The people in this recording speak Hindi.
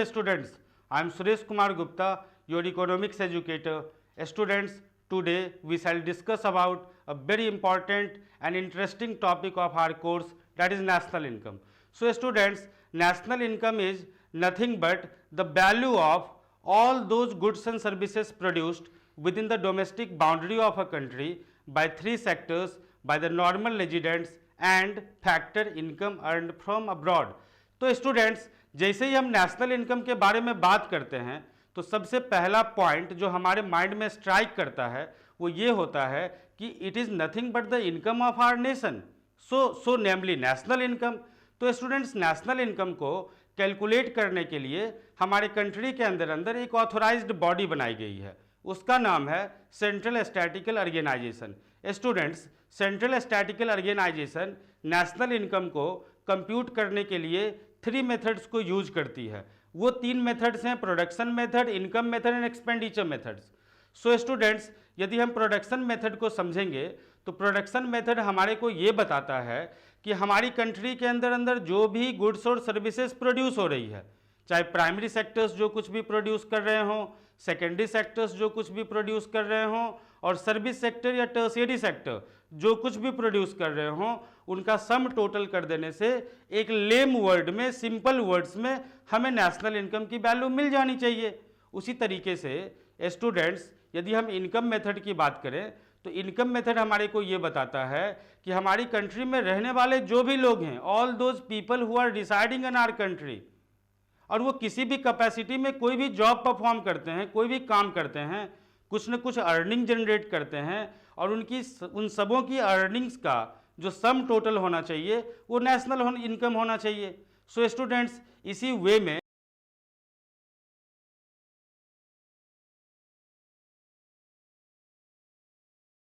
dear students, I am Suresh Kumar Gupta, your economics educator. Students, today we shall discuss about a very important and interesting topic of our course, that is national income. So students, national income is nothing but the value of all those goods and services produced within the domestic boundary of a country by three sectors, by the normal residents and factor income earned from abroad. तो स्टूडेंट्स, जैसे ही हम नेशनल इनकम के बारे में बात करते हैं तो सबसे पहला पॉइंट जो हमारे माइंड में स्ट्राइक करता है वो ये होता है कि it is nothing but the income of our nation, so namely national income. तो स्टूडेंट्स, नेशनल इनकम को कैलकुलेट करने के लिए हमारे कंट्री के अंदर एक ऑथोराइज्ड बॉडी बनाई गई है, उसका नाम है central statical organisation. Students, central statical organisation national income को कंप्यूट करने के लिए थ्री मेथड्स को यूज करती है। वो तीन मेथड्स हैं, production method, income method and expenditure methods. So students, यदि हम प्रोडक्शन मेथड को समझेंगे तो प्रोडक्शन मेथड हमारे को ये बताता है कि हमारी कंट्री के अंदर जो भी गुड्स और सर्विसेज प्रोड्यूस हो रही है, चाहे प्राइमरी सेक्टर्स जो कुछ भी प्रोड्यूस कर रहे हों, सेकेंडरी सेक्टर्स जो कुछ भी प्रोड्यूस कर रहे हों, और सर्विस सेक्टर या टर्शियरी सेक्टर जो कुछ भी प्रोड्यूस कर रहे हों, उनका सम टोटल कर देने से एक लेम वर्ड में, सिंपल वर्ड्स में हमें नेशनल इनकम की वैल्यू मिल जानी चाहिए। उसी तरीके से स्टूडेंट्स, यदि हम इनकम मेथड की बात करें तो इनकम मेथड हमारे को ये बताता है कि हमारी कंट्री में रहने वाले जो भी लोग हैं, all those people who are residing in our country, और वो किसी भी कैपेसिटी में कोई भी जॉब परफॉर्म करते हैं, कोई भी काम करते हैं, कुछ न कुछ अर्निंग जनरेट करते हैं, और उन सबों की अर्निंग्स का जो सम टोटल होना चाहिए वो नेशनल इनकम होना चाहिए। सो स्टूडेंट्स, इसी वे में